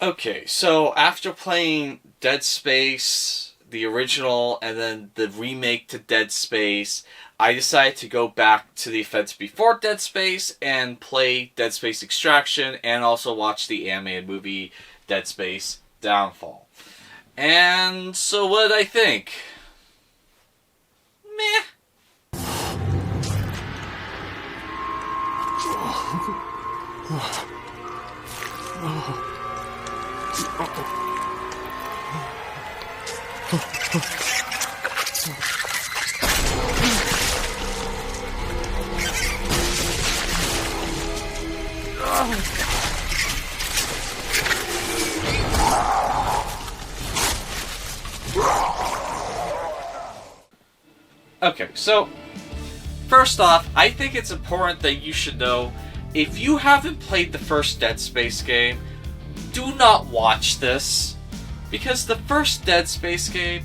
Okay, so after playing Dead Space, the original, and then the remake to Dead Space, I decided to go back to the events before Dead Space and play Dead Space Extraction and also watch the animated movie Dead Space Downfall. And so what did I think? Meh. Okay, so first off, I think it's important that you should know, if you haven't played the first Dead Space game, do not watch this, because the first Dead Space game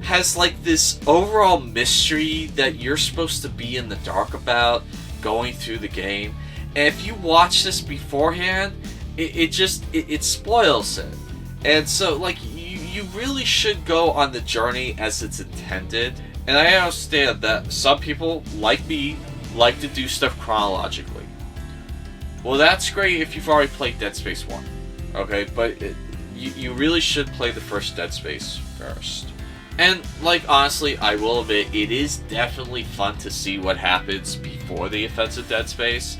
has like this overall mystery that you're supposed to be in the dark about going through the game, and if you watch this beforehand, it spoils it. And so like you really should go on the journey as it's intended. And I understand that some people, like me, like to do stuff chronologically. Well, that's great if you've already played Dead Space 1. Okay, but you really should play the first Dead Space first. And, like, honestly, I will admit, it is definitely fun to see what happens before the events of Dead Space.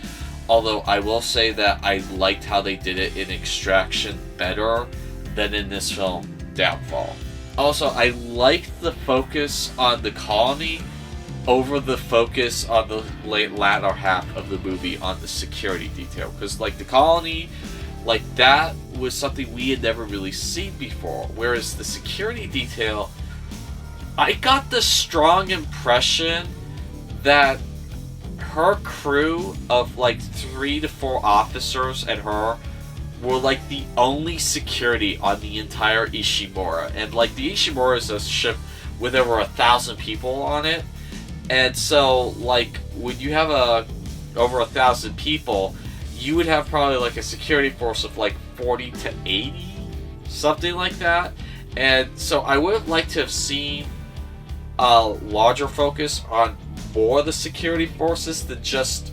Although, I will say that I liked how they did it in Extraction better than in this film, Downfall. Also, I liked the focus on the colony over the focus on the latter half of the movie on the security detail. Because, like, the colony, like, that was something we had never really seen before. Whereas the security detail, I got the strong impression that her crew of, like, 3 to 4 officers and her were like the only security on the entire Ishimura. And like the Ishimura is a ship with over 1,000 people on it. And so like when you have over 1,000 people, you would have probably like a security force of like 40 to 80, something like that. And so I would have liked to have seen a larger focus on more of the security forces than just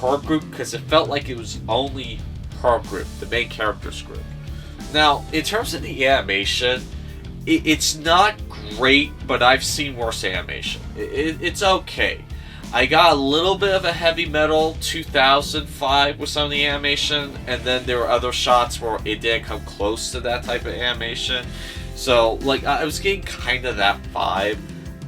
her group, because it felt like it was only her group, the main character's group. Now, in terms of the animation, it's not great, but I've seen worse animation. It's okay. I got a little bit of a Heavy Metal 2005 with some of the animation, and then there were other shots where it didn't come close to that type of animation. So, like, I was getting kind of that vibe.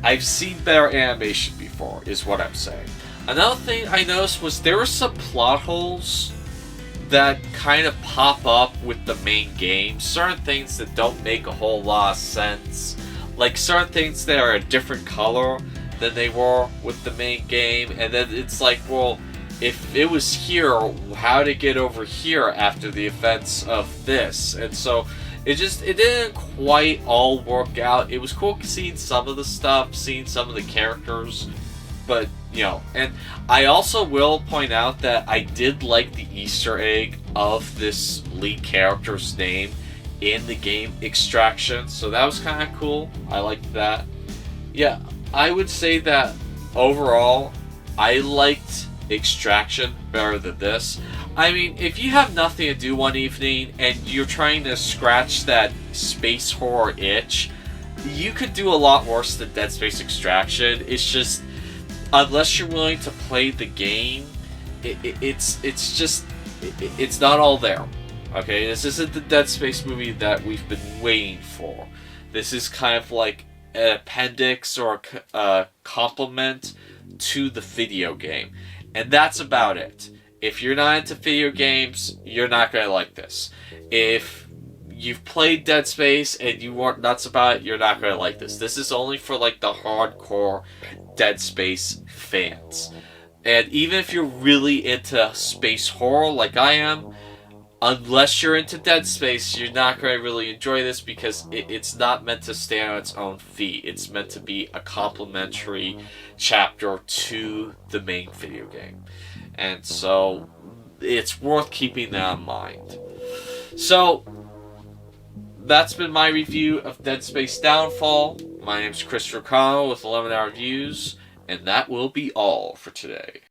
I've seen better animation before, is what I'm saying. Another thing I noticed was there were some plot holes that kind of pop up with the main game. Certain things that don't make a whole lot of sense. Like certain things that are a different color than they were with the main game. And then it's like, well, if it was here, how did it get over here after the events of this? And so it didn't quite all work out. It was cool seeing some of the stuff, seeing some of the characters. But, you know, and I also will point out that I did like the Easter egg of this lead character's name in the game Extraction, so that was kind of cool. I liked that. Yeah, I would say that overall, I liked Extraction better than this. I mean, if you have nothing to do one evening and you're trying to scratch that space horror itch, you could do a lot worse than Dead Space Extraction. It's just, unless you're willing to play the game, it's not all there. Okay, this isn't the Dead Space movie that we've been waiting for. This is kind of like an appendix or a complement to the video game. And that's about it. If you're not into video games, you're not going to like this. If you've played Dead Space and you weren't nuts about it, you're not going to like this. This is only for like the hardcore Dead Space fans. And even if you're really into space horror like I am, unless you're into Dead Space, you're not going to really enjoy this, because it's not meant to stand on its own feet. It's meant to be a complementary chapter to the main video game. And so it's worth keeping that in mind. So that's been my review of Dead Space Downfall. My name's Christopher Connell with 11 Hour Views, and that will be all for today.